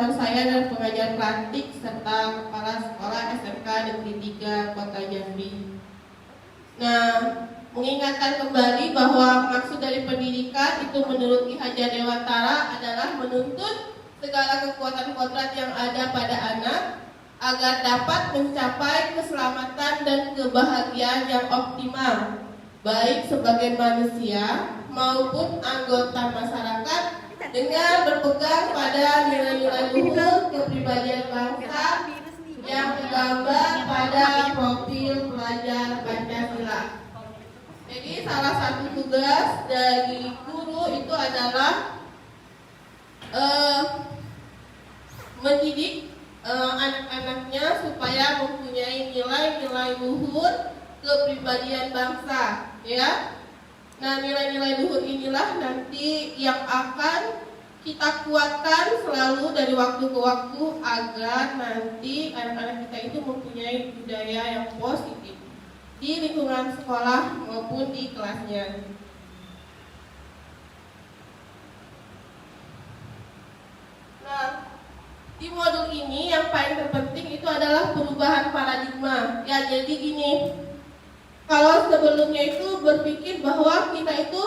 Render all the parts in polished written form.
bersama saya dan pengajar praktik serta kepala sekolah SMK Negeri 3 Kota Jambi. Nah, mengingatkan kembali bahwa maksud dari pendidikan itu menurut Ki Hajar Dewantara adalah menuntut segala kekuatan kodrat yang ada pada anak agar dapat mencapai keselamatan dan kebahagiaan yang optimal, baik sebagai manusia maupun anggota masyarakat, dengan berpegang pada nilai-nilai luhur kepribadian bangsa yang tergambar pada profil pelajar Pancasila. Jadi salah satu tugas dari guru itu adalah mendidik anak-anaknya supaya mempunyai nilai-nilai luhur kepribadian bangsa, ya. Nah, nilai-nilai luhur inilah nanti yang akan kita kuatkan selalu dari waktu ke waktu agar nanti anak-anak kita itu mempunyai budaya yang positif di lingkungan sekolah maupun di kelasnya. Nah, di modul ini yang paling terpenting itu adalah perubahan paradigma. Ya, jadi gini. Kalau sebelumnya itu berpikir bahwa kita itu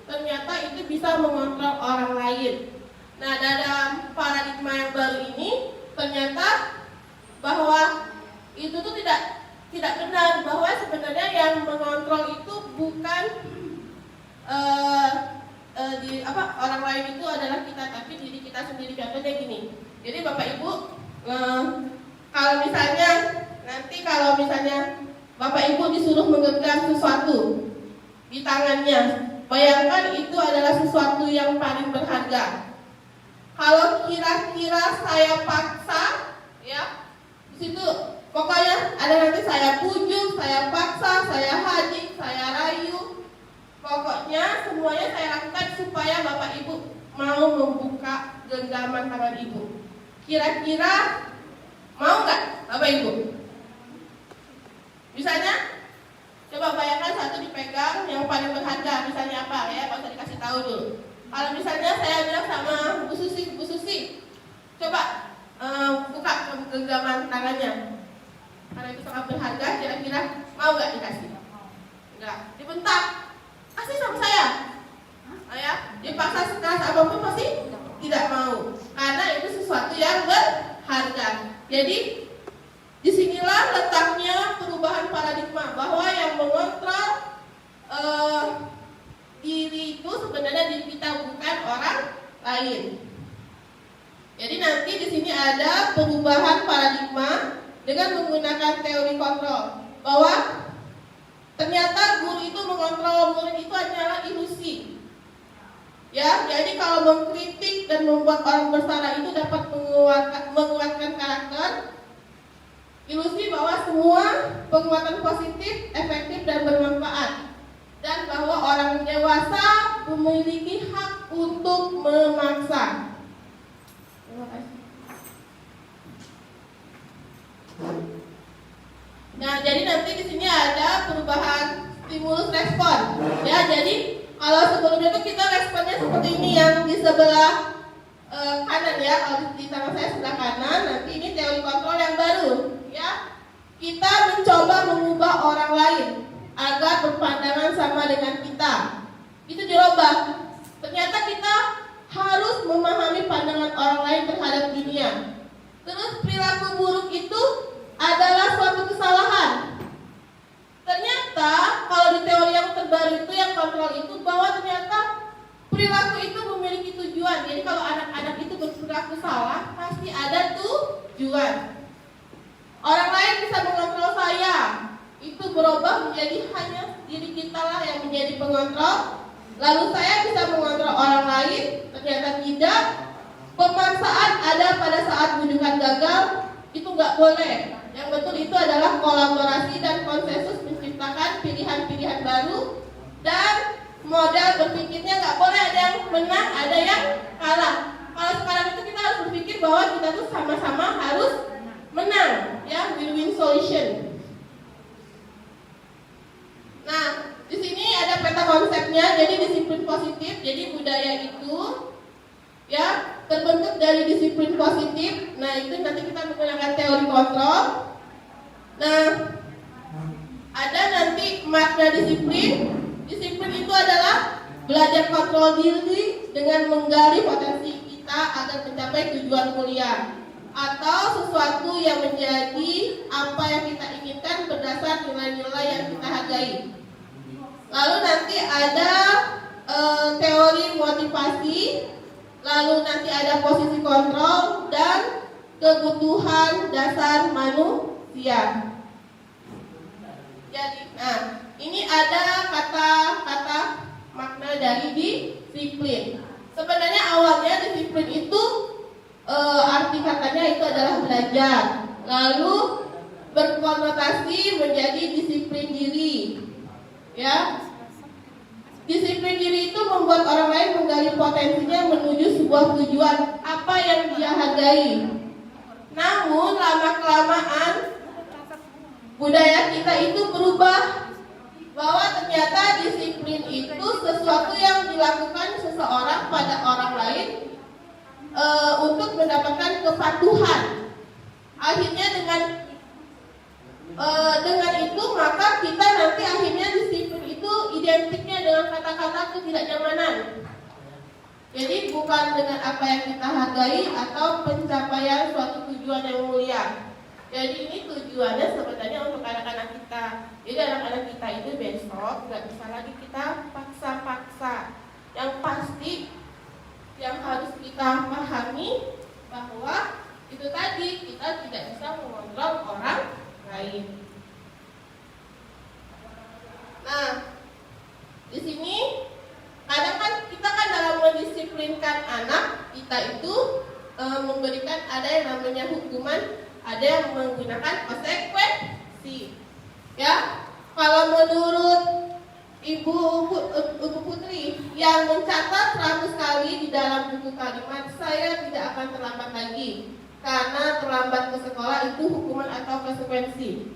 ternyata itu bisa mengontrol orang lain. Nah, dalam paradigma yang baru ini ternyata bahwa itu tuh tidak benar, bahwa sebenarnya yang mengontrol itu bukan orang lain itu adalah kita, tapi diri kita sendiri. Contohnya gini. Jadi Bapak Ibu, kalau misalnya Bapak Ibu disuruh menggenggam sesuatu di tangannya, bayangkan itu adalah sesuatu yang paling berharga. Kalau kira-kira saya paksa, ya, di situ pokoknya ada nanti saya pujuk, saya paksa, saya hadik, saya rayu, pokoknya semuanya saya lakukan supaya Bapak Ibu mau membuka genggaman tangan Ibu. Kira-kira mau nggak Bapak Ibu? Misalnya, coba bayangkan satu dipegang yang paling berharga, misalnya apa ya? Kalau dikasih tahu dulu. Kalau misalnya saya bilang sama Bu Susi, coba buka genggaman tangannya. Karena itu sangat berharga, kira-kira mau nggak dikasih? Enggak, dibentak. Kasih sama saya. Ya, dipaksa sekeras apapun pasti tidak mau. Karena itu sesuatu yang berharga. Jadi disinilah letaknya perubahan paradigma, bahwa yang mengontrol diri itu sebenarnya diri kita, bukan orang lain. Jadi nanti di sini ada perubahan paradigma dengan menggunakan teori kontrol, bahwa ternyata guru itu mengontrol murid itu hanyalah ilusi. Ya, jadi kalau mengkritik dan membuat orang bersalah itu dapat menguatkan karakter. Ilusi bahwa semua penguatan positif, efektif dan bermanfaat, dan bahwa orang dewasa memiliki hak untuk memaksa. Terima kasih. Nah, jadi nanti di sini ada perubahan stimulus respon. Ya, jadi kalau sebelumnya itu kita responnya seperti ini yang di sebelah kanan, ya. Kalau di tangan saya sebelah kanan, nanti ini teori kontrol yang baru. Ya, kita mencoba mengubah orang lain agar berpandangan sama dengan kita. Itu dirubah. Ternyata kita harus memahami pandangan orang lain terhadap dunia. Terus perilaku buruk itu adalah suatu kesalahan. Ternyata kalau di teori yang terbaru itu, yang kontrol itu, bahwa ternyata perilaku itu memiliki tujuan. Jadi kalau anak-anak itu berperilaku salah, pasti ada tujuan. Orang lain bisa mengontrol saya, itu berubah menjadi hanya diri kita lah yang menjadi pengontrol. Lalu saya bisa mengontrol orang lain, ternyata tidak. Pemaksaan ada pada saat bujukan gagal, itu nggak boleh. Yang betul itu adalah kolaborasi dan konsensus menciptakan pilihan-pilihan baru, dan modal berpikirnya nggak boleh ada yang menang, ada yang kalah. Kalau sekarang itu kita harus berpikir bahwa kita tuh sama-sama harus menang, ya, win-win solution. Nah, di sini ada peta konsepnya. Jadi disiplin positif, jadi budaya itu, ya, terbentuk dari disiplin positif itu nanti kita menggunakan teori kontrol. Nah, ada nanti makna disiplin. Disiplin itu adalah belajar kontrol diri dengan menggali potensi kita agar mencapai tujuan kuliah atau sesuatu yang menjadi apa yang kita inginkan berdasar nilai-nilai yang kita hargai. Lalu nanti ada teori motivasi, lalu nanti ada posisi kontrol dan kebutuhan dasar manusia. Jadi, nah, ini ada kata-kata makna dari disiplin. Sebenarnya awalnya disiplin itu arti katanya itu adalah belajar, lalu berkonotasi menjadi disiplin diri. Ya, disiplin diri itu membuat orang lain menggali potensinya menuju sebuah tujuan apa yang dia hargai. Namun lama-kelamaan budaya kita itu berubah, bahwa ternyata disiplin itu sesuatu yang dilakukan seseorang pada orang lain untuk mendapatkan kepatuhan. Akhirnya dengan itu maka kita nanti akhirnya disiplin itu identiknya dengan kata-kata ketidaknyamanan. Jadi bukan dengan apa yang kita hargai atau pencapaian suatu tujuan yang mulia. Jadi ini tujuannya sebenarnya untuk anak-anak kita. Jadi anak-anak kita itu besok nggak bisa lagi kita paksa-paksa. Yang pasti yang harus kita pahami bahwa itu tadi kita tidak bisa mengontrol orang lain. Nah, di sini kadang kan kita kan dalam mendisiplinkan anak kita itu memberikan ada yang namanya hukuman, ada yang menggunakan konsekuensi. Ya, kalau menurut Ibu Putri yang mencatat 100 kali di dalam buku kalimat, saya tidak akan terlambat lagi karena terlambat ke sekolah itu hukuman atau konsekuensi.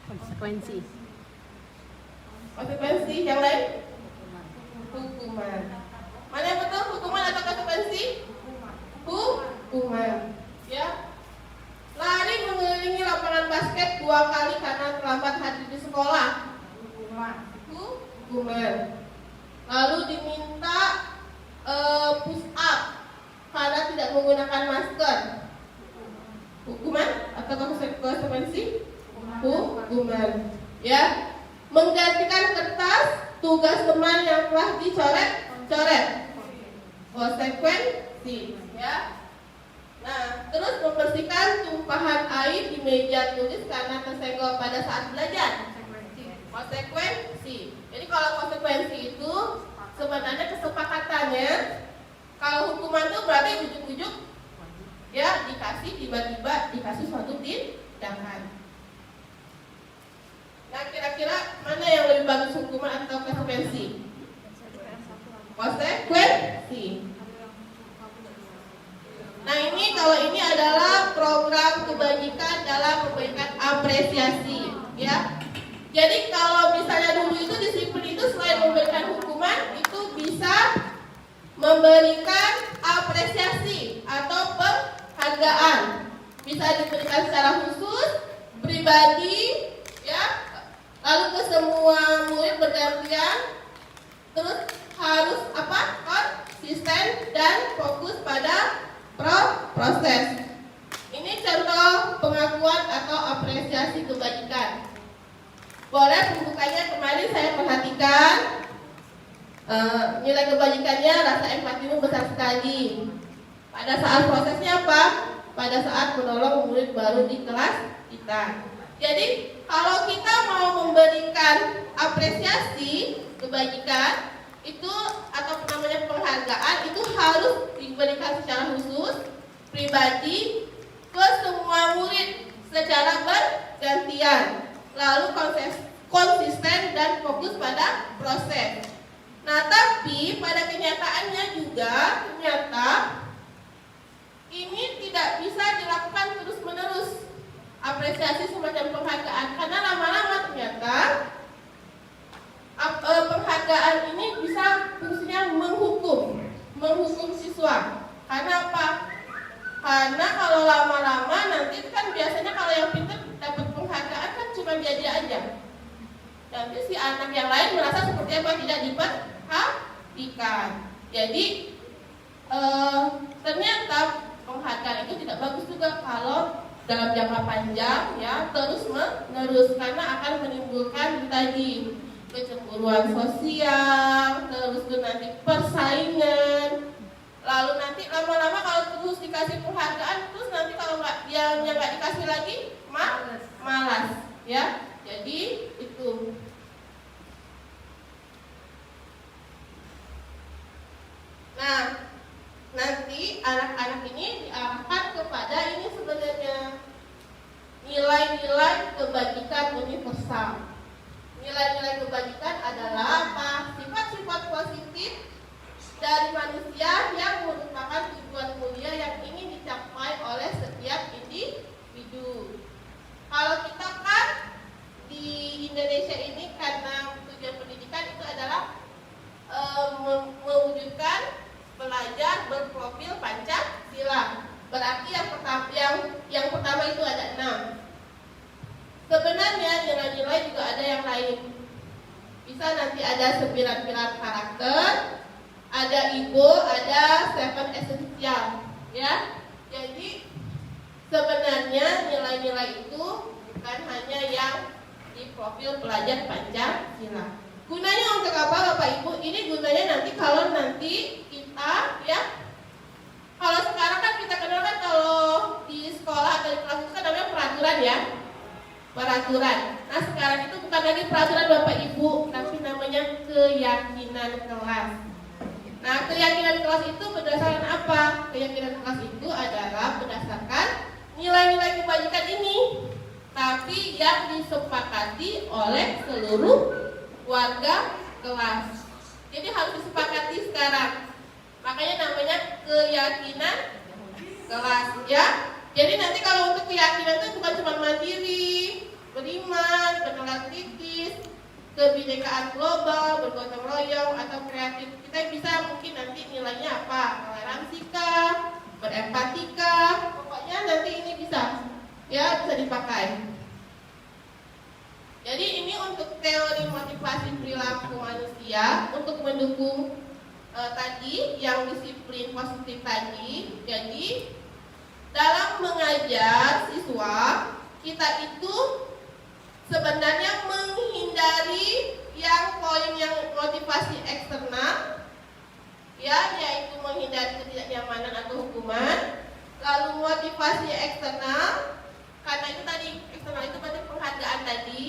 Konsekuensi. Konsekuensi yang lain? Hukuman. Mana yang betul, hukuman atau konsekuensi? Hukuman. Ya. Lari mengelilingi lapangan basket 2 kali karena terlambat hadir di sekolah. Hukuman. Lalu diminta push up karena tidak menggunakan masker. Hukuman atau konsekuensi? Hukuman. Ya. Menggantikan kertas tugas teman yang telah dicoret. Konsekuensi. Ya. Nah, terus membersihkan tumpahan air di meja tulis karena tersenggol pada saat belajar. Konsekuensi. Jadi kalau konsekuensi itu sebenarnya kesepakatannya, kalau hukuman itu berarti ujuk-ujuk ya dikasih, tiba-tiba dikasih suatu tindakan. Nah, kira-kira mana yang lebih bagus, hukuman atau konsekuensi? Konsekuensi. Nah, ini kalau ini adalah program kebajikan dalam memberikan apresiasi, ya. Jadi kalau misalnya dulu itu disiplin itu selain memberikan hukuman, itu bisa memberikan apresiasi atau penghargaan. Bisa diberikan secara khusus, pribadi, ya. Lalu ke semua murid bergantian. Terus harus apa? Konsisten dan fokus pada proses. Ini contoh pengakuan atau apresiasi kebajikan. Boleh pembukanya kemarin saya perhatikan nilai kebajikannya, rasa empatimu besar sekali. Pada saat prosesnya apa? Pada saat menolong murid baru di kelas kita. Jadi kalau kita mau memberikan apresiasi kebajikan itu atau namanya penghargaan itu harus diberikan secara khusus, pribadi, ke semua murid secara bergantian, lalu konsisten dan fokus pada proses. Nah, tapi pada kenyataannya juga ternyata ini tidak bisa dilakukan terus-menerus apresiasi semacam penghargaan, karena lama-lama ternyata penghargaan ini bisa fungsinya menghukum Karena apa? Karena kalau lama-lama nanti kan biasanya kalau yang pintar dapat penghargaan kan cuma dia aja. Nanti si anak yang lain merasa seperti apa, tidak diperhatikan. Jadi ternyata penghargaan itu tidak bagus juga kalau dalam jangka panjang ya terus menerus, karena akan menimbulkan tadi kecemburuan sosial, terus tuh nanti persaingan. Lalu nanti lama-lama kalau terus dikasih penghargaan, terus nanti kalau yang nggak dikasih lagi malas ya. Jadi itu. Nah, nanti anak-anak ini diarahkan kepada ini sebenarnya nilai-nilai kebajikan universal. Nilai-nilai kebajikan adalah apa? Sifat-sifat positif dari manusia yang merupakan tujuan mulia yang ingin dicapai oleh setiap individu. Kalau kita kan di Indonesia ini karena tujuan pendidikan itu adalah mewujudkan belajar berprofil Pancasila. Berarti yang pertama itu ada 6. Sebenarnya nilai-nilai juga ada yang lain. Bisa nanti ada 9 pilar karakter, ada IGO, ada 7 essential, ya. Jadi sebenarnya nilai-nilai itu bukan hanya yang di profil pelajar Pancasila. Gunanya untuk apa Bapak Ibu? Ini gunanya nanti kalau nanti kita ya, kalau sekarang kan kita kenal kan kalau di sekolah atau di kelas itu kan namanya peraturan ya. Peraturan. Nah sekarang itu bukan lagi peraturan Bapak Ibu, tapi namanya keyakinan kelas. Nah keyakinan kelas itu berdasarkan apa? Keyakinan kelas itu adalah berdasarkan nilai-nilai kebajikan ini, tapi yang disepakati oleh seluruh warga kelas. Jadi harus disepakati sekarang. Makanya namanya keyakinan kelas ya. Jadi nanti kalau untuk keyakinan itu bukan cuma mandiri, beriman, bernalar kritis, kebinekaan global, bergotong royong atau kreatif. Kita bisa mungkin nanti nilainya apa? Toleransikah, berempatikah. Pokoknya nanti ini bisa ya, bisa dipakai. Jadi ini untuk teori motivasi perilaku manusia untuk mendukung tadi yang disiplin positif tadi. Jadi dalam mengajar siswa kita itu sebenarnya menghindari yang poin yang motivasi eksternal ya, yaitu menghindari ketidaknyamanan atau hukuman. Lalu motivasi eksternal, karena itu tadi eksternal itu berarti penghargaan tadi.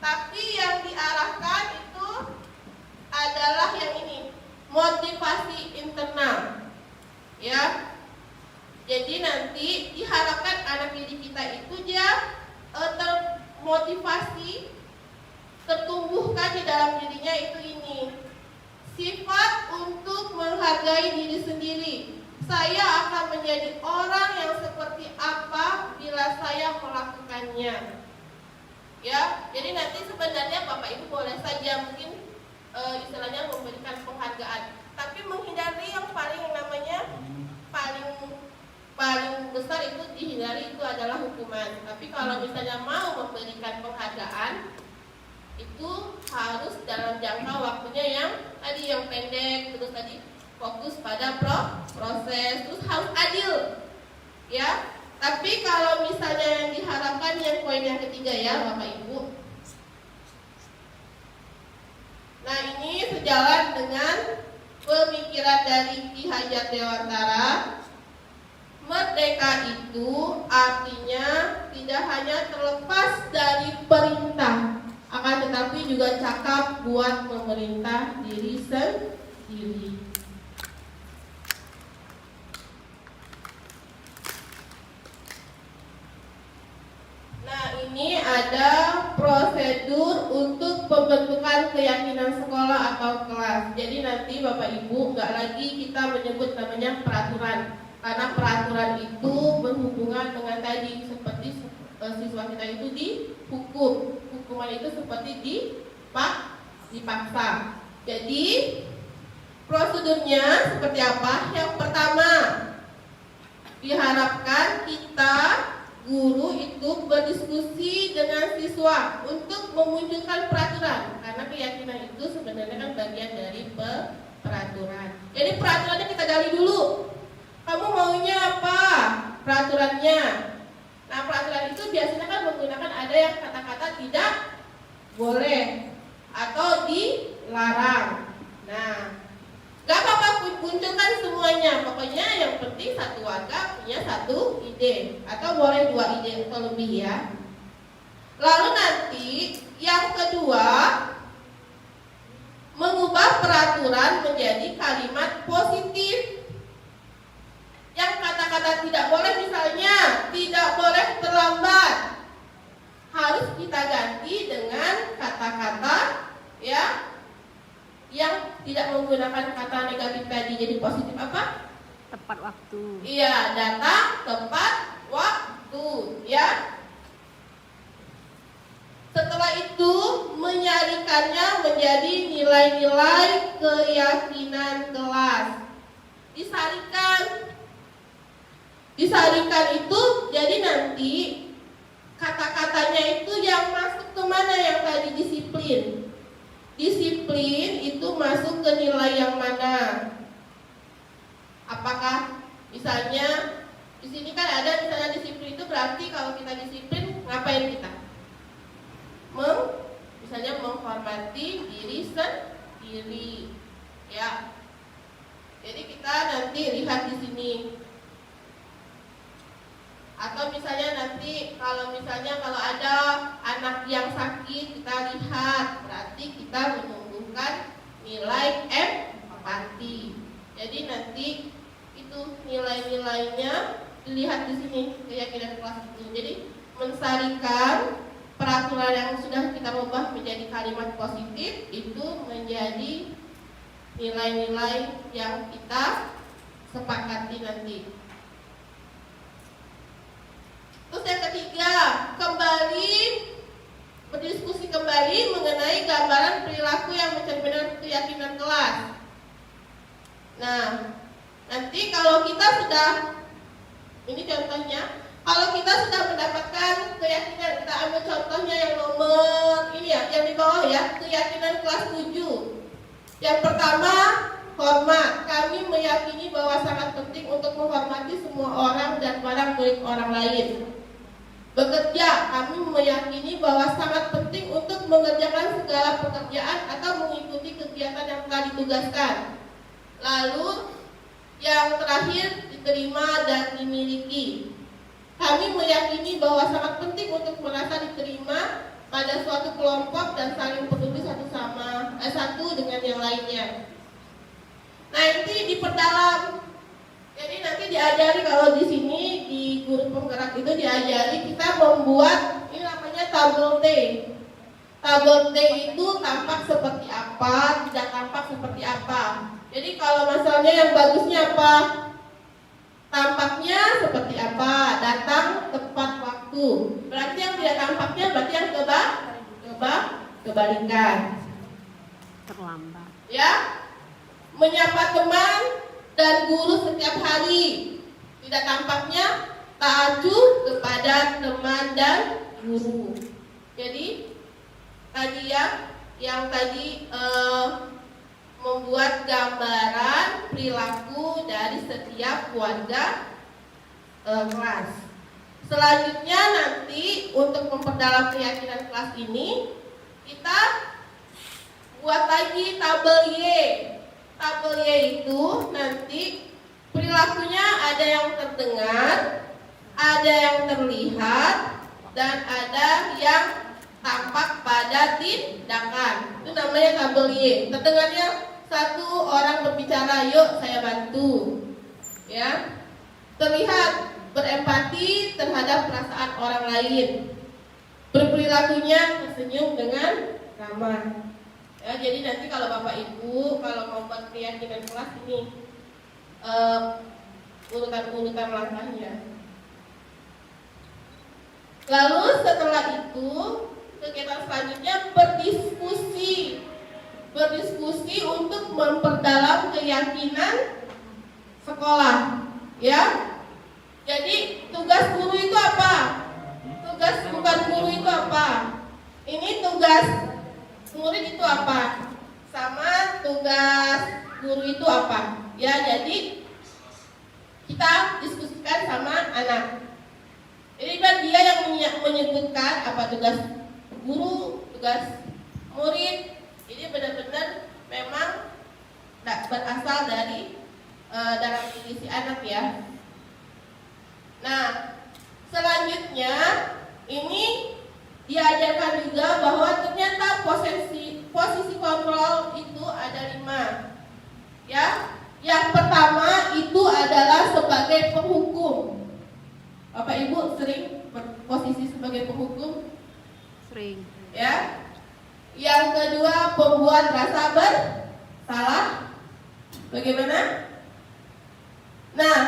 Tapi yang diarahkan itu adalah yang ini, motivasi internal. Ya. Jadi nanti diharapkan anak didik kita itu dia termotivasi, tertumbuhkan di dalam dirinya itu ini. Sifat untuk menghargai diri sendiri. Saya akan menjadi orang yang seperti apa bila saya melakukannya. Ya, jadi nanti sebenarnya Bapak Ibu boleh saja mungkin istilahnya memberikan penghargaan, tapi menghindari yang namanya paling besar itu dihindari, itu adalah hukuman. Tapi kalau misalnya mau memberikan penghargaan itu harus dalam jangka waktunya yang tadi yang pendek, terus tadi fokus pada proses, terus harus adil ya. Tapi kalau misalnya yang diharapkan yang poin yang ketiga ya Bapak Ibu. Nah ini sejalan dengan pemikiran dari Ki Hajar Dewantara. Merdeka itu artinya tidak hanya terlepas dari perintah, akan tetapi juga cakap buat memerintah diri sendiri. Nah ini ada prosedur untuk pembentukan keyakinan sekolah atau kelas. Jadi nanti Bapak Ibu nggak lagi kita menyebut namanya peraturan, karena peraturan itu berhubungan dengan tadi seperti siswa kita itu dihukum. Hukuman itu seperti dipaksa. Jadi prosedurnya seperti apa? Yang pertama diharapkan kita guru itu berdiskusi dengan siswa untuk memunculkan peraturan, karena keyakinan itu sebenarnya kan bagian dari peraturan. Jadi peraturannya kita gali dulu. Kamu maunya apa peraturannya? Nah, peraturan itu biasanya kan menggunakan ada yang kata-kata tidak boleh atau dilarang. Nah, gak apa-apa munculkan semuanya. Pokoknya yang penting satu warga punya satu ide, atau boleh 2 ide atau lebih ya. Lalu nanti yang kedua, mengubah peraturan menjadi kalimat positif. Yang kata-kata tidak boleh, misalnya tidak boleh terlambat, harus kita ganti dengan kata-kata ya yang tidak menggunakan kata negatif tadi. Jadi positif apa? Tepat waktu. Iya, datang tepat waktu ya. Setelah itu menyarikannya menjadi nilai-nilai keyakinan kelas. Disarikan itu jadi nanti kata-katanya itu yang masuk kemana, yang tadi disiplin. Disiplin itu masuk ke nilai yang mana? Apakah misalnya di sini kan ada misalnya disiplin itu berarti kalau kita disiplin ngapain kita? Misalnya menghormati diri sendiri, ya. Jadi kita nanti lihat di sini. Atau misalnya nanti kalau ada anak yang sakit, kita lihat berarti kita menumbuhkan nilai empati. Jadi nanti itu nilai-nilainya dilihat di sini, keyakinan kelas itu. Jadi mensarikan peraturan yang sudah kita ubah menjadi kalimat positif itu menjadi nilai-nilai yang kita sepakati nanti. Terus yang ketiga, kembali berdiskusi kembali mengenai gambaran perilaku yang mencerminkan keyakinan kelas. Nah, nanti kalau kita sudah, ini contohnya, kalau kita sudah mendapatkan keyakinan, kita ambil contohnya yang nomor ini ya, yang di bawah ya, keyakinan kelas 7. Yang pertama, hormat. Kami meyakini bahwa sangat penting untuk menghormati semua orang dan barang milik orang lain. Bekerja, kami meyakini bahwa sangat penting untuk mengerjakan segala pekerjaan atau mengikuti kegiatan yang telah ditugaskan. Lalu yang terakhir, diterima dan dimiliki. Kami meyakini bahwa sangat penting untuk merasa diterima pada suatu kelompok dan saling peduli satu dengan yang lainnya. Nah, ini diperdalam. Jadi nanti diajari, kalau di sini di guru penggerak itu diajari kita membuat ini namanya tabel T. Tabel T itu tampak seperti apa, tidak tampak seperti apa. Jadi kalau misalnya yang bagusnya apa? Tampaknya seperti apa? Datang tepat waktu. Berarti yang tidak tampaknya berarti yang kebalikan. Terlambat. Ya. Menyapa teman dan guru setiap hari. Tidak tampaknya ta'ajuh kepada teman dan guru. Jadi tadi ya, yang tadi membuat gambaran perilaku dari setiap warga kelas. Selanjutnya nanti untuk memperdalam keyakinan kelas ini, kita buat lagi tabel Y. Tabel Y itu nanti perilakunya ada yang terdengar, ada yang terlihat, dan ada yang tampak pada tindakan. Itu namanya tabel Y. Terdengarnya satu orang berbicara, yuk saya bantu. Ya. Terlihat berempati terhadap perasaan orang lain. Berperilakunya tersenyum dengan ramah. Ya, jadi nanti kalau Bapak Ibu kalau mau buat keyakinan kelas ini urutan-urutan langkahnya. Lalu setelah itu kegiatan selanjutnya berdiskusi untuk memperdalam keyakinan sekolah, ya. Jadi tugas guru itu apa? Tugas bukan guru itu apa? Ini tugas murid itu apa? Sama tugas guru itu apa? Ya, jadi kita diskusikan sama anak. Jadi kan dia yang menyebutkan apa tugas guru, tugas murid. Ini benar-benar memang berasal dari dalam diri si anak ya. Nah, selanjutnya ini diajarkan juga bahwa ternyata posisi kontrol itu ada 5. Ya, yang pertama itu adalah sebagai penghukum. Bapak Ibu sering berposisi sebagai penghukum? Sering. Ya. Yang kedua pembuat rasa bersalah. Bagaimana? Nah,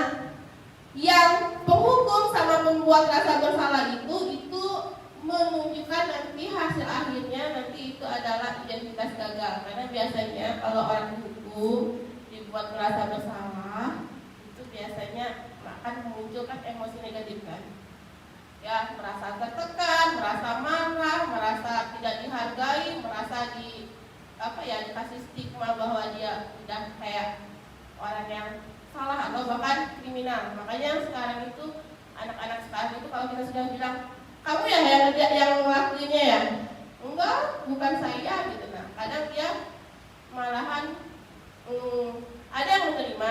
yang penghukum sama pembuat rasa bersalah itu menunjukkan nanti hasil akhirnya nanti itu adalah identitas gagal. Karena biasanya kalau orang dihukum dibuat merasa bersalah itu biasanya akan memunculkan emosi negatif kan. Ya, merasa tertekan, merasa marah, merasa tidak dihargai, merasa dikasih stigma bahwa dia udah kayak orang yang salah atau bahkan kriminal. Makanya sekarang itu anak-anak sekarang itu kalau kita sudah bilang kamu ya yang ngelakuinnya ya, enggak, bukan saya gitu. Nah, kadang dia malahan ada yang menerima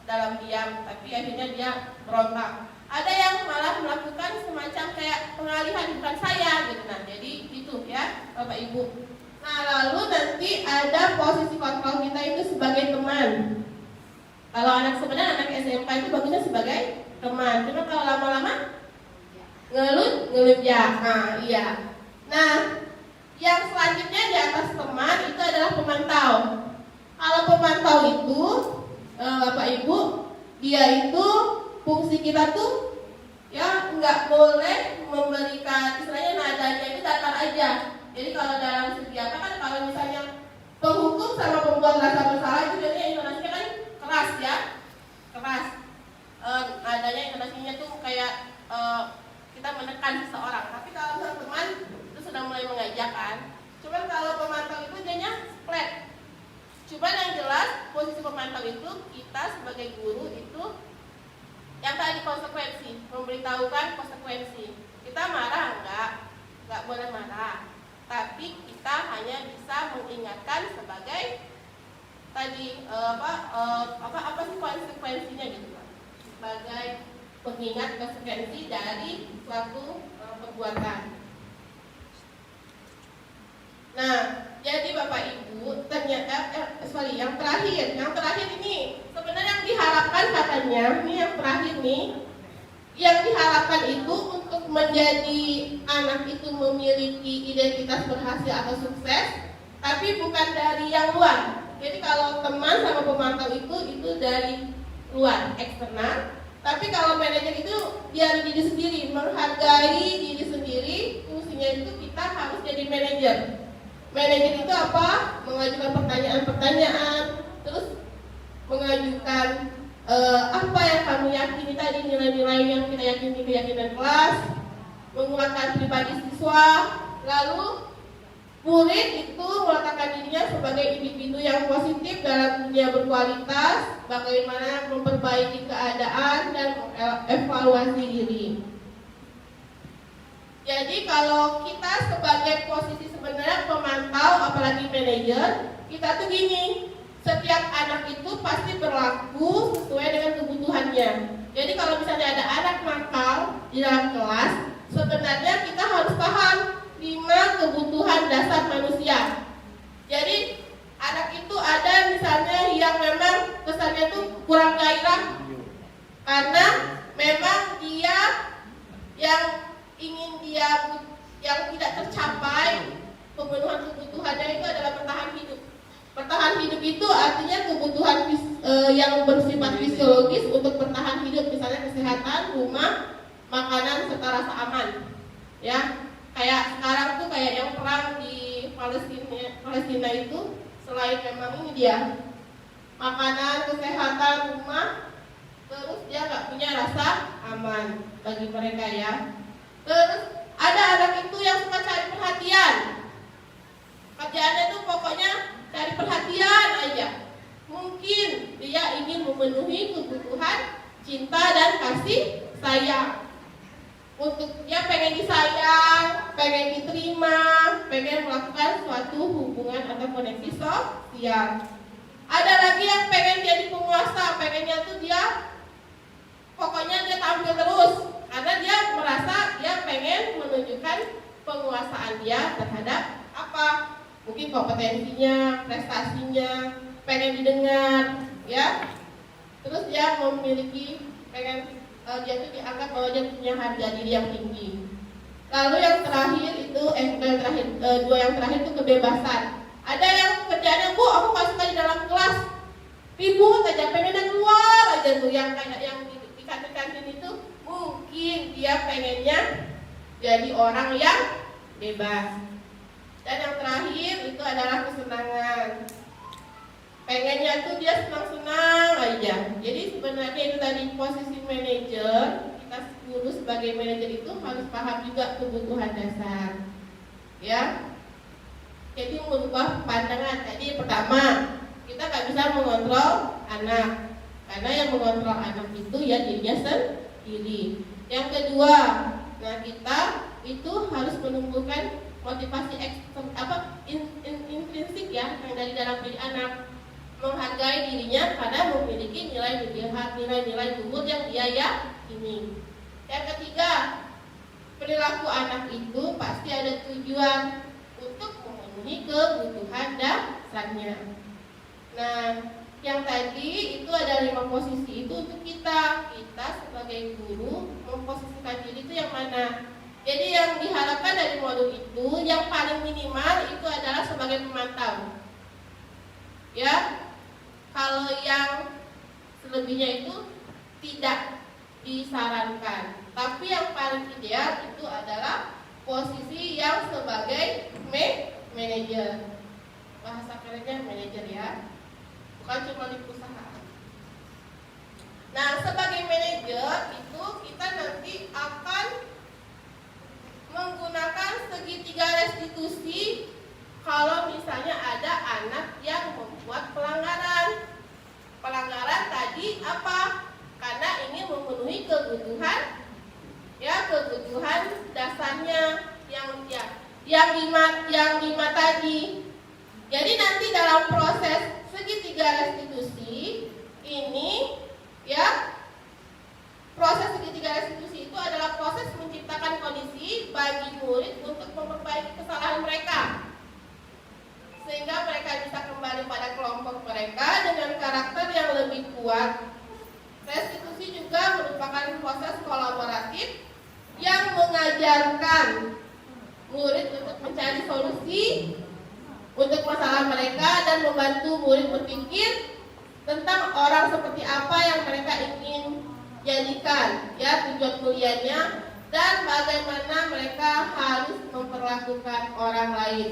dalam diam, tapi akhirnya dia berontak. Ada yang malah melakukan semacam kayak pengalihan, bukan saya gitu. Nah, jadi itu ya Bapak Ibu. Nah, lalu nanti ada posisi kontrol kita itu sebagai teman. Kalau sebenarnya anak SMK itu bagusnya sebagai teman. Cuma kalau lama-lama ngelunjak. Nah, iya. Nah, yang selanjutnya di atas teman itu adalah pemantau. Kalau pemantau itu Bapak Ibu, dia itu fungsi kita tuh ya nggak boleh memberikan istilahnya nadanya itu datar aja. Jadi kalau dalam segi apa kan, kalau misalnya penghukum sama pembuat rasa bersalah itu biasanya intonasinya kan keras ya, keras. Nadanya intonasinya tuh kayak kita menekan seseorang. Tapi kalau misalnya teman itu sudah mulai mengajak kan. Cuman kalau pemantau itu jadinya flat. Cuman yang jelas posisi pemantau itu kita sebagai guru itu yang tadi konsekuensi, memberitahukan konsekuensi. Kita marah enggak boleh marah. Tapi kita hanya bisa mengingatkan sebagai tadi apa sih konsekuensinya gitu Pak. Sebagai pengingat konsekuensi dari suatu perbuatan. Nah, jadi Bapak Ibu, ternyata yang terakhir ini sebenarnya yang diharapkan katanya, ini yang terakhir nih, yang diharapkan itu untuk menjadi anak itu memiliki identitas berhasil atau sukses, tapi bukan dari yang luar. Jadi kalau teman sama pemantau itu dari luar, eksternal. Tapi kalau manajer itu dari diri sendiri, menghargai diri sendiri, fungsinya itu kita harus jadi manajer. Manajer itu apa? Mengajukan pertanyaan-pertanyaan, terus mengajukan apa yang kamu yakini tadi, nilai-nilai yang kita yakini, keyakinan kelas, menguatkan pribadi siswa, lalu murid itu meletakkan dirinya sebagai individu yang positif dalam dunia berkualitas, bagaimana memperbaiki keadaan dan evaluasi diri. Jadi kalau kita sebagai posisi sebenarnya pemantau, apalagi manajer, kita tuh gini, setiap anak itu pasti berlaku sesuai dengan kebutuhannya. Jadi kalau misalnya ada anak nakal di dalam kelas, sebenarnya kita harus paham 5 kebutuhan dasar manusia. Jadi anak itu ada misalnya yang memang kesannya tuh kurang gairah karena memang dia yang tidak tercapai pemenuhan kebutuhannya itu adalah bertahan hidup. Bertahan hidup itu artinya kebutuhan yang bersifat fisiologis untuk bertahan hidup, misalnya kesehatan, rumah, makanan serta rasa aman. Ya, kayak sekarang tuh kayak yang perang di Palestina itu, selain memang ini dia makanan, kesehatan, rumah, terus dia nggak punya rasa aman bagi mereka ya. Terus ada anak itu yang suka cari perhatian. Kerjaannya tuh pokoknya cari perhatian aja. Mungkin dia ingin memenuhi kebutuhan cinta dan kasih sayang. Untuk dia pengen disayang, pengen diterima, pengen melakukan suatu hubungan atau koneksi sosial. Ada lagi yang pengen jadi penguasa, pengennya tuh dia pokoknya dia tampil terus karena dia merasa dia pengen menunjukkan penguasaan dia terhadap apa? Mungkin kompetensinya, prestasinya, pengen didengar, ya. Terus dia memiliki pengen dia tuh dianggap bahwa dia punya harga diri yang tinggi. Lalu yang terakhir itu dua yang terakhir itu kebebasan. Ada yang kerjanya, Bu, aku nggak suka di dalam kelas, ribut aja, pengennya keluar aja tuh. Yang kayak yang di kantin-kantin itu mungkin dia pengennya jadi orang yang bebas. Dan yang terakhir itu adalah kesenangan. Pengennya tuh dia senang-senang aja. Jadi sebenarnya itu tadi posisi manajer, kita guru sebagai manajer itu harus paham juga kebutuhan dasar, ya. Jadi merubah pandangan. Tadi pertama, kita nggak bisa mengontrol anak, karena yang mengontrol anak itu ya dirinya sendiri. Yang kedua, nah kita itu harus menumbuhkan motivasi intrinsik ya, yang dari dalam diri anak, menghargai dirinya karena memiliki nilai-nilai luhur yang dia yakini. Yang ketiga, perilaku anak itu pasti ada tujuan untuk memenuhi kebutuhan dasarnya. Nah, yang tadi itu ada 5 posisi itu untuk kita sebagai guru memposisikan diri itu yang mana. Jadi yang diharapkan dari modul itu yang paling minimal itu adalah sebagai pemantau. Ya, kalau yang selebihnya itu tidak disarankan. Tapi yang paling ideal itu adalah posisi yang sebagai manajer. Bahasa kerennya manajer ya, bukan cuma di perusahaan. Nah, sebagai manajer itu kita nanti akan menggunakan segitiga restitusi kalau misalnya ada anak yang membuat pelanggaran. Pelanggaran tadi apa? Karena ingin memenuhi kebutuhan dasarnya yang lima tadi. Jadi nanti dalam proses segitiga restitusi ini ya, proses segitiga restitusi itu adalah proses menciptakan kondisi bagi murid untuk memperbaiki kesalahan mereka, sehingga mereka bisa kembali pada kelompok mereka dengan karakter yang lebih kuat. Restitusi juga merupakan proses kolaboratif yang mengajarkan murid untuk mencari solusi untuk masalah mereka dan membantu murid berpikir tentang orang seperti apa yang mereka ingin jadikan, ya, tujuan kuliahnya, dan bagaimana mereka harus memperlakukan orang lain.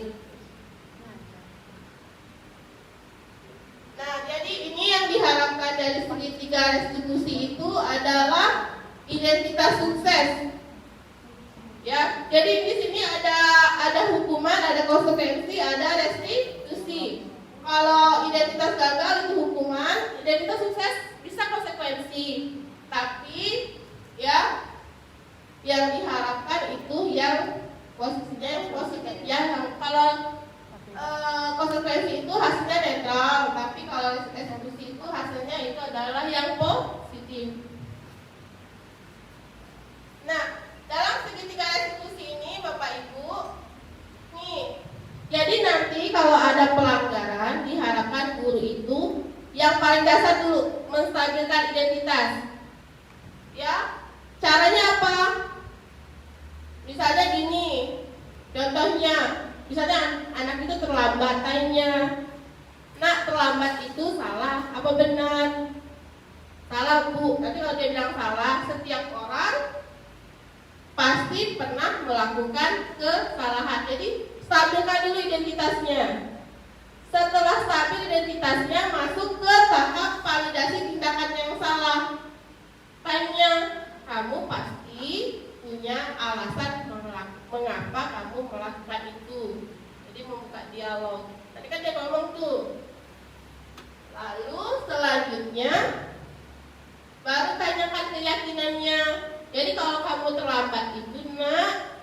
Nah, jadi ini yang diharapkan dari segitiga restitusi itu adalah identitas sukses. Ya, jadi di sini ada hukuman, ada konsekuensi, ada restitusi. Kalau identitas gagal itu hukuman, identitas sukses bisa konsekuensi. Tapi ya, yang diharapkan itu yang posisinya yang positif. Ya, kalau konsekuensi itu hasilnya netral, tapi kalau restitusi itu hasilnya itu adalah yang positif. Nah, dalam segitiga restitusi ini Bapak Ibu, nih, jadi nanti kalau ada pelanggaran diharapkan guru itu yang paling dasar dulu menstabilkan identitas. Ya, caranya apa? Misalnya gini, contohnya, misalnya anak itu terlambat, tanya, "Nak, terlambat itu salah apa benar?" "Salah, Bu." Nanti kalau dia bilang salah, setiap orang pasti pernah melakukan kesalahan. Jadi stabilkan dulu identitasnya. Setelah stabil identitasnya, masuk ke tahap validasi tindakan yang salah. dialog. Tadi kan dia ngomong tuh. Lalu selanjutnya baru tanyakan keyakinannya. Jadi kalau kamu terlambat itu nak,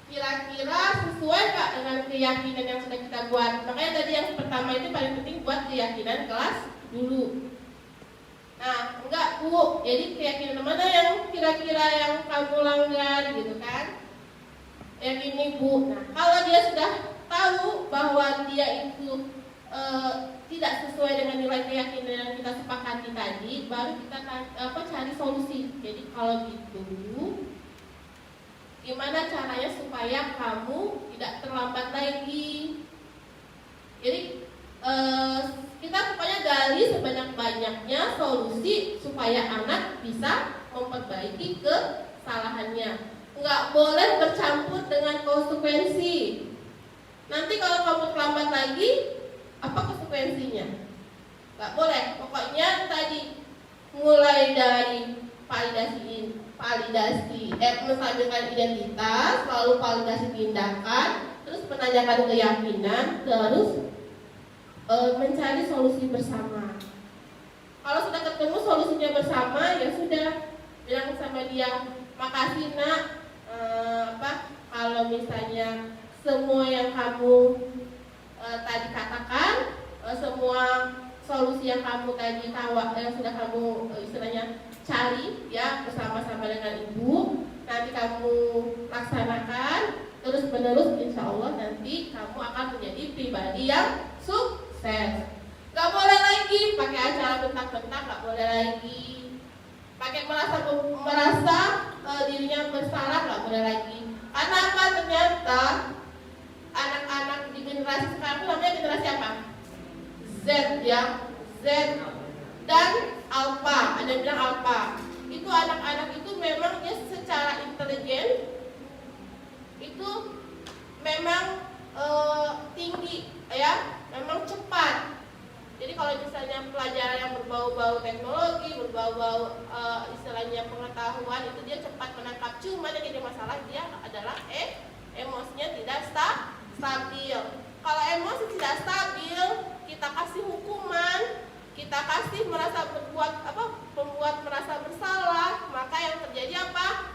kira-kira sesuai nggak dengan keyakinan yang sudah kita buat? Makanya tadi yang pertama itu paling penting buat keyakinan kelas dulu. Nah, enggak Bu, jadi keyakinan mana yang kira-kira yang kamu langgar gitu kan? Yang ini Bu. Nah, kalau dia sudah tahu bahwa dia itu tidak sesuai dengan nilai keyakinan yang kita sepakati tadi, baru kita cari solusi. Jadi kalau gitu, gimana caranya supaya kamu tidak terlambat lagi? Jadi kita supaya gali sebanyak-banyaknya solusi supaya anak bisa memperbaiki kesalahannya. Nggak boleh bercampur dengan konsekuensi. Nanti kalau kamu terlambat lagi, apa konsekuensinya? Nggak boleh. Pokoknya tadi mulai dari menstabilkan identitas, lalu validasi tindakan, terus menanyakan keyakinan, terus mencari solusi bersama. Kalau sudah ketemu solusinya bersama, ya sudah bilang sama dia, makasih nak. Kalau misalnya semua yang kamu tadi katakan, semua solusi yang kamu tadi yang sudah kamu istilahnya cari ya bersama-sama dengan ibu, nanti kamu laksanakan terus menerus, insya Allah nanti kamu akan menjadi pribadi yang sukses. Gak boleh lagi pakai acara bentak-bentak, gak boleh lagi pakai merasa dirinya bersalah, gak boleh lagi. Karena apa? Ternyata anak-anak di generasi sekarang itu namanya generasi apa? Z ya, Z dan Alpha. Ada yang bilang Alpha. Itu anak-anak itu memang dia secara intelijen itu memang tinggi ya, memang cepat. Jadi kalau misalnya pelajaran yang berbau-bau teknologi, berbau-bau istilahnya pengetahuan, itu dia cepat menangkap. Cuma yang jadi masalah dia adalah emosinya tidak stabil. Kalau emosi tidak stabil, kita kasih hukuman, kita kasih membuat merasa bersalah, maka yang terjadi apa?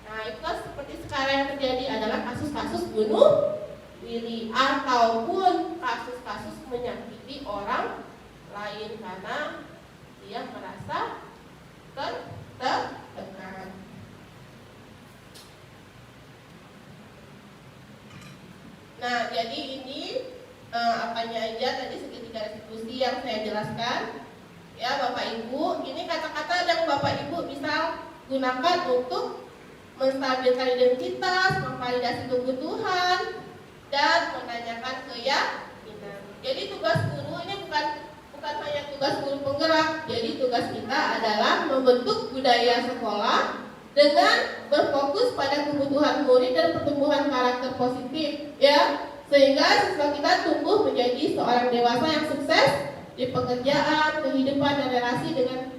Nah, itu seperti sekarang yang terjadi adalah kasus-kasus bunuh diri ataupun kasus-kasus menyakiti orang lain karena dia merasa tertekan. Nah, jadi ini apanya aja tadi segitiga restitusi yang saya jelaskan ya Bapak Ibu. Ini kata-kata yang Bapak Ibu bisa gunakan untuk menstabilkan identitas, memvalidasi kebutuhan, dan menanyakan keyakinan. Jadi tugas guru ini bukan hanya tugas guru penggerak. Jadi tugas kita adalah membentuk budaya sekolah dengan berfokus pada kebutuhan murid dan pertumbuhan karakter positif, ya, sehingga siswa kita tumbuh menjadi seorang dewasa yang sukses di pekerjaan, kehidupan, dan relasi dengan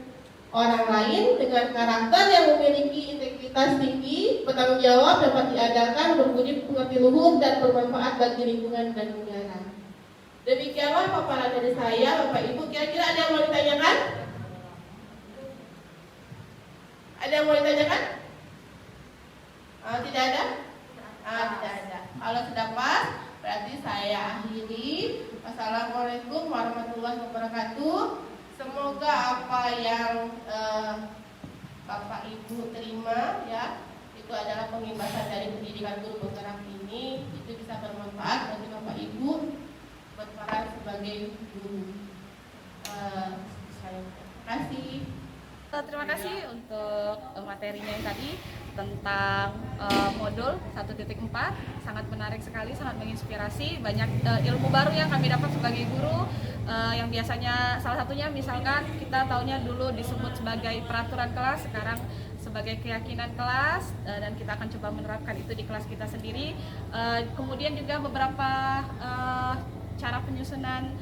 orang lain dengan karakter yang memiliki integritas tinggi, bertanggung jawab, dapat diandalkan, berbudi pekerti luhur, dan bermanfaat bagi lingkungan dan negara. Demikianlah paparan dari saya, Bapak Ibu. Kira-kira ada yang mau ditanyakan? Ada yang mau ditanyakan? Tidak ada? Tidak ada. Kalau sudah pas, berarti saya akhiri. Wassalamualaikum warahmatullahi wabarakatuh. Semoga apa yang Bapak Ibu terima ya, itu adalah pengimbasan dari pendidikan guru penggerak ini, itu bisa bermanfaat bagi Bapak Ibu berperan sebagai guru. Terima kasih. Terima kasih untuk materinya yang tadi tentang modul 1.4. Sangat menarik sekali, sangat menginspirasi. Banyak ilmu baru yang kami dapat sebagai guru, yang biasanya salah satunya misalkan kita taunya dulu disebut sebagai peraturan kelas, sekarang sebagai keyakinan kelas, dan kita akan coba menerapkan itu di kelas kita sendiri. Kemudian juga beberapa cara penyusunan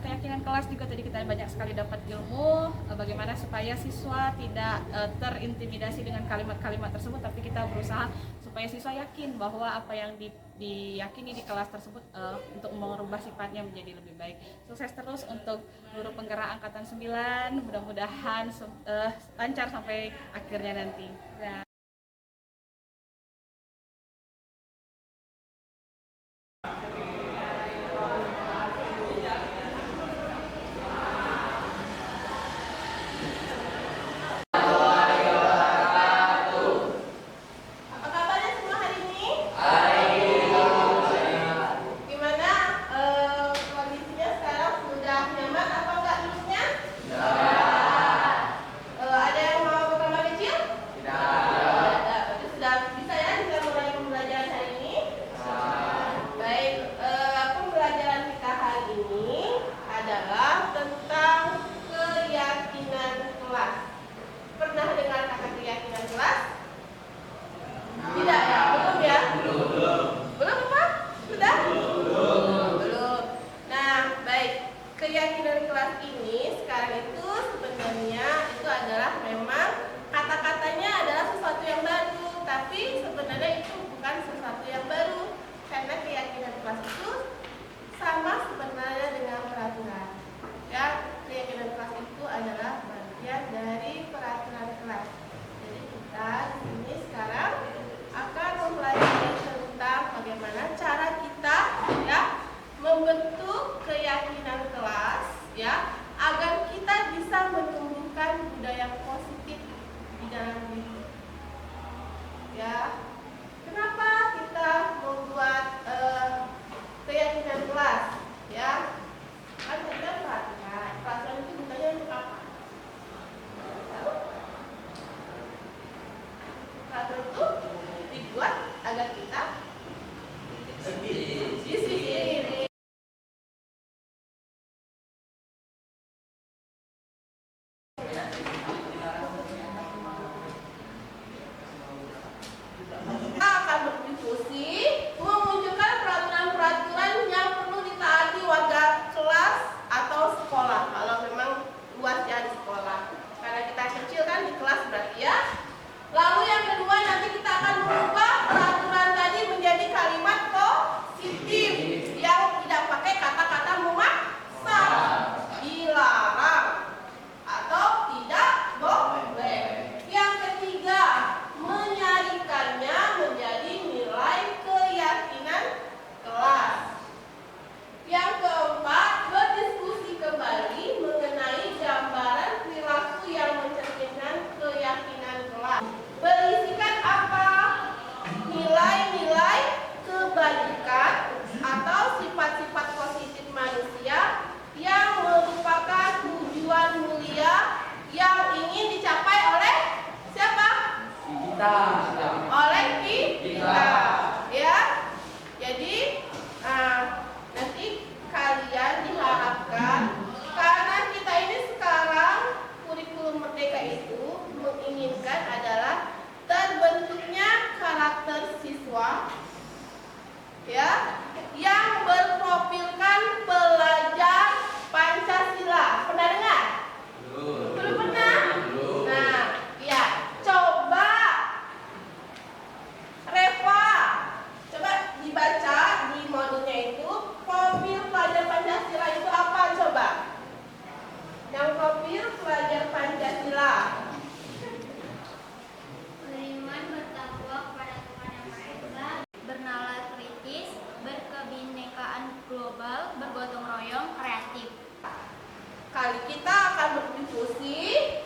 keyakinan kelas juga tadi kita banyak sekali dapat ilmu bagaimana supaya siswa tidak terintimidasi dengan kalimat-kalimat tersebut, tapi kita berusaha supaya siswa yakin bahwa apa yang diyakini di kelas tersebut untuk merubah sifatnya menjadi lebih baik. Sukses terus untuk guru penggerak angkatan 9, mudah-mudahan lancar sampai akhirnya nanti. Ya. Apa kabarnya semua hari ini? Gimana kondisinya sekarang? Sudah nyaman apa enggak duduknya? Ada yang mau bertambah kecil? Tidak. Berarti sudah bisa ya kita mulai pembelajaran hari ini? Baik, pembelajaran kita hari ini adalah tentang keyakinan kelas. Pernah dengar kata keyakinan kelas? Tidak ya? Belum ya? Belum apa? Sudah? Belum. Nah, baik. Keyakinan kelas ini sekarang itu sebenarnya itu adalah memang kata-katanya adalah sesuatu yang baru, tapi sebenarnya itu bukan sesuatu yang baru karena keyakinan kelas itu sama sebenarnya dengan peraturan. Ya, keyakinan kelas itu adalah bagian dari peraturan kelas. Jadi kita di sini sekarang akan mempelajari tentang bagaimana cara kita ya membentuk keyakinan kelas ya agar kita bisa menumbuhkan budaya positif di dalam diri. Ya, kenapa kita membuat keyakinan kelas? Ya, kan kita perhatikan peraturan itu gunanya untuk apa? Tahu? Peraturan itu dibuat agar kita disiplin. Kita akan berdiskusi memunculkan peraturan-peraturan yang perlu ditaati warga kelas atau sekolah kalau memang luas ya di sekolah. Karena kita kecil kan di kelas berarti ya. Lalu yang kedua nanti kita akan mengubah peraturan tadi menjadi kalimat positif yang tidak pakai kata-kata memaksa, dilarang atau tidak boleh. Yang ketiga, menyarikannya menjadi nilai keyakinan kelas. Yang keempat, berdiskusi kembali mengenai gambaran perilaku yang mencerminkan keyakinan kelas. Berisikan apa? Nilai-nilai kebaikan atau sifat-sifat positif manusia yang merupakan tujuan mulia yang ingin dicapai oleh siapa? Oleh kita. Ya. Jadi nanti kalian diharapkan karena kita ini sekarang kurikulum merdeka itu menginginkan adalah terbentuknya karakter siswa ya yang berprofilkan pelajar Pancasila. Pernah dengar? Belum pernah? Nah, ya, coba Reva, coba dibaca di modulnya itu profil pelajar Pancasila itu apa coba? Yang profil pelajar Pancasila. Beriman, bertakwa kepada Tuhan Yang Maha Esa, bernalar kritis, berkebinekaan global, bergotong royong, kreatif. Kali kita akan berdiskusi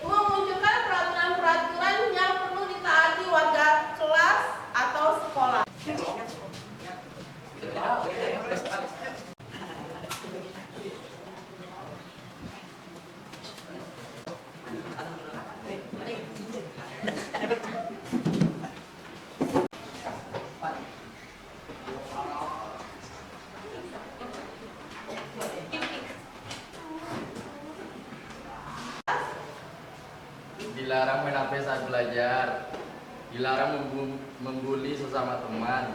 memunculkan peraturan-peraturan yang perlu ditaati warga kelas atau sekolah. Dilarang menapis saat belajar, dilarang membuli sesama teman.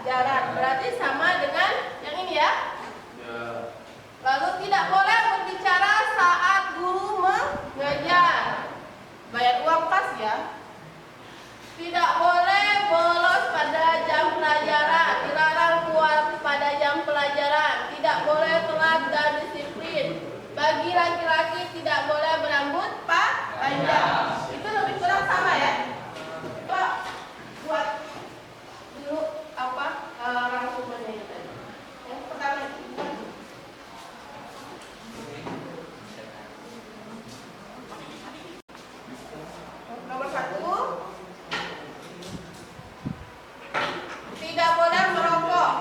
pelajaran. Berarti sama dengan yang ini ya. Ya. Lalu tidak boleh berbicara saat guru mengajar. Bayar uang pas ya. Tidak boleh bolos pada jam pelajaran. Dilarang keluar pada jam pelajaran. Tidak boleh telat dan disiplin. Bagi laki-laki tidak boleh berambut panjang. Itu lebih kurang sama ya. Coba buat dulu apa rangkumannya itu. Yang pertama itu. Nomor 1, tidak boleh merokok.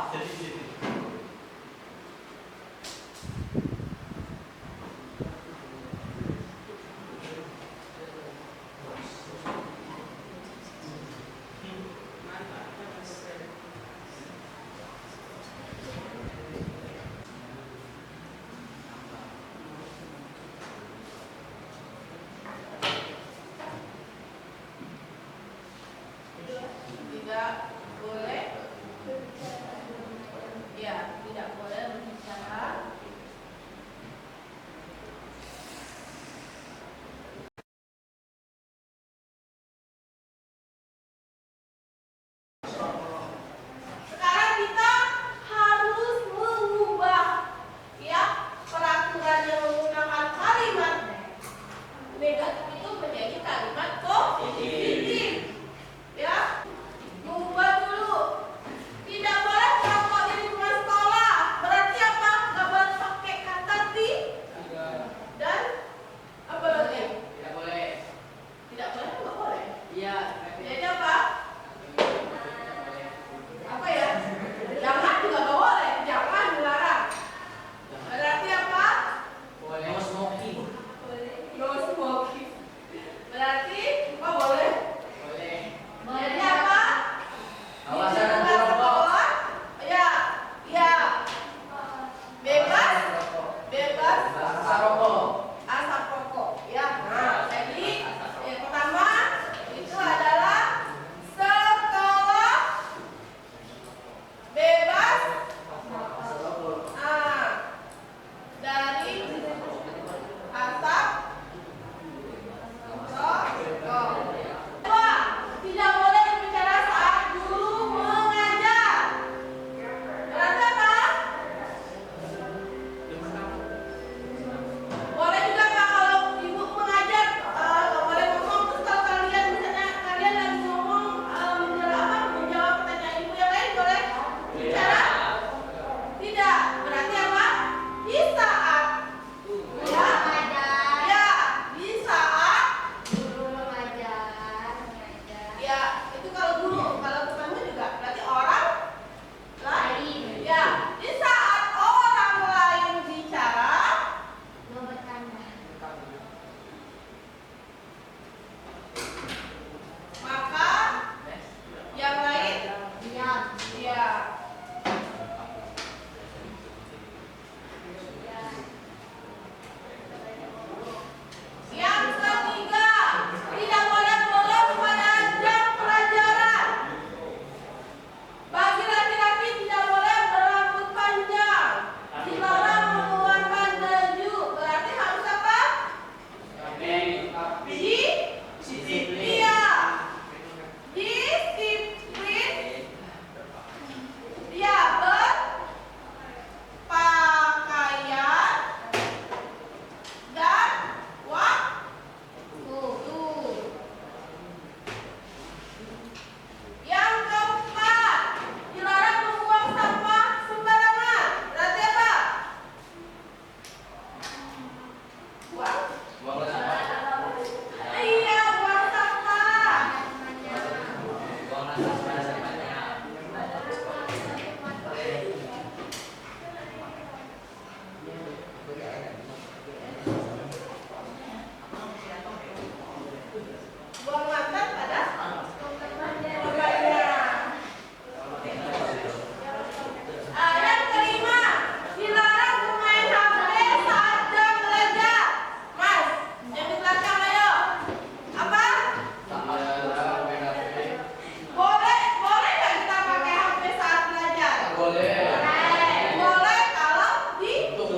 Boleh kalau disuruh,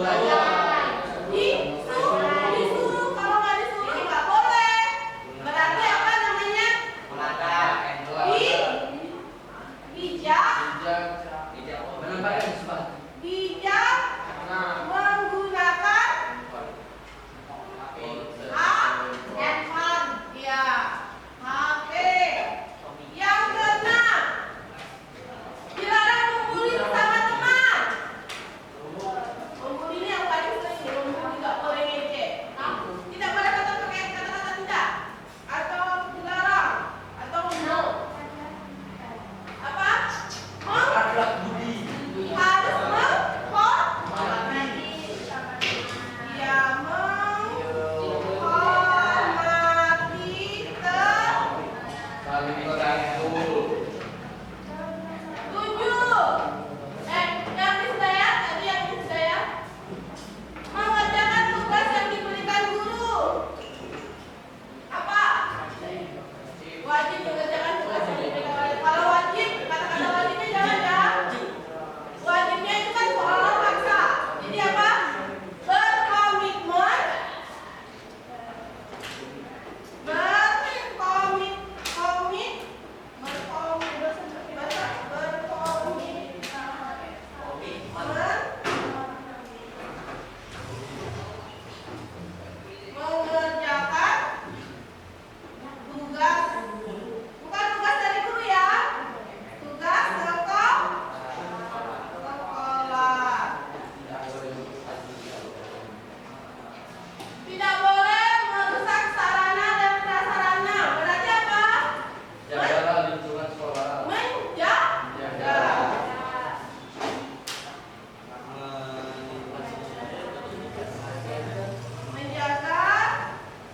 kalau nggak disuruh nggak boleh. Berarti apa namanya? Bijak menggunakan handphone, ya, HP. Yang keenam, dilarang membuli sesama teman. Membuli ini yang paling sering, membuli nggak boleh ngejek. Tidak boleh pakai kata-kata tidak, atau dilarang, atau no. Apa? Harus menghormati. Ya, menghormati Saling merangkul. 7. Yang di saya tadi yang di saya mengerjakan tugas yang diberikan guru. Apa? Wajib mengerjakan tugas yang diberikan oleh. Kalau wajib, kata-kata wajibnya jangan ya. Wajibnya itu kan seolah paksa. Jadi apa? Berkomitmen. Mengerjakan tugas, bukan tugas dari guru ya, tugas sekolah. Tidak boleh merusak sarana dan prasarana. Berarti apa? Jagalah lingkungan sekolah. Menjaga. Menjaga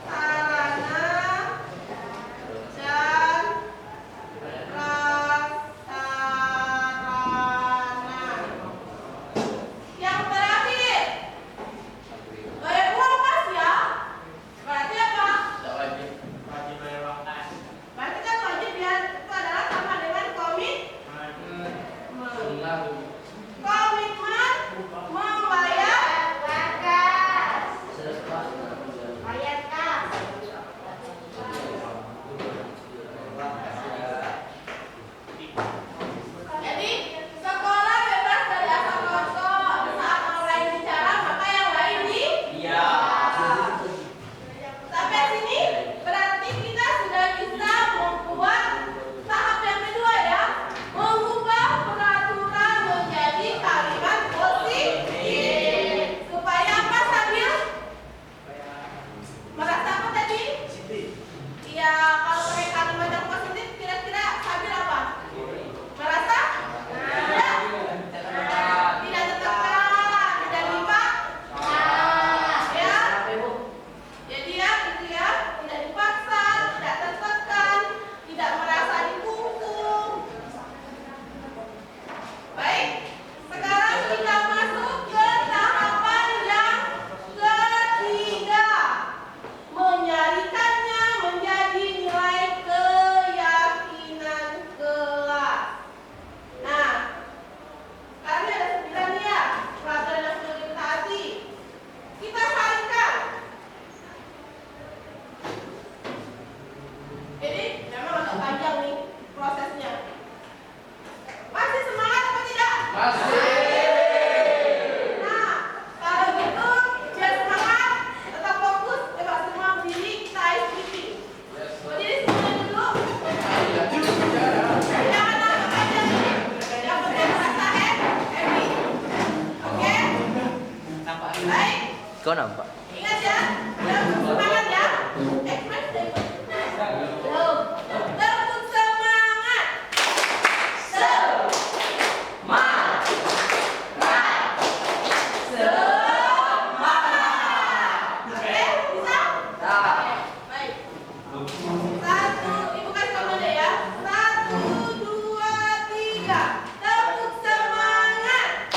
sarana dan prasarana. Yang terakhir, bayar uang kas ya. Berarti apa? Tidak wajib. Berarti kan wajib ya. Itu adalah sama dengan Sunnah. komitmen membayar kas. Bayar kas. Jadi sekolah bebas dari asal kosong. Saat orang lain bicara maka yang lain sampai sini berarti kita sudah bisa membuat tahap yang kedua ya, mengubah peraturan menjadi kalimat positif. Supaya apa Sabil? Merasa apa tadi? Iya, kalau pakai kalimat yang positif kira-kira Sabil apa? Merasa? Tidak tertekan, tidak dipaksa. Ya. Jadi ya, gitu ya, tidak dipaksa, tidak tertekan, tidak merasa dikungkung. Baik, sekarang kita masuk ke tahapan yang ketiga, menyarikannya menjadi nilai keyakinan kelas. Nah, sekarang ada 9 nih ya, pelajaran yang sudah ditaati. Kita saringkan. Jadi memang agak panjang nih prosesnya. Masih semangat apa tidak? Nah, kalau gitu biar semangat, tetap fokus, coba semua berdiri, kita ice breathing. Berdiri semuanya dulu. Jangan nampak aja nih. Yang penting merasa happy. Oke? Baik. Kau nampak? Ingat ya, semangat ya. Express belum. Tepuk semangat. Oke, bisa? Baik. Satu, ibu kasih komando ya. 1, 2, 3. Tepuk semangat.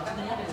katanya ada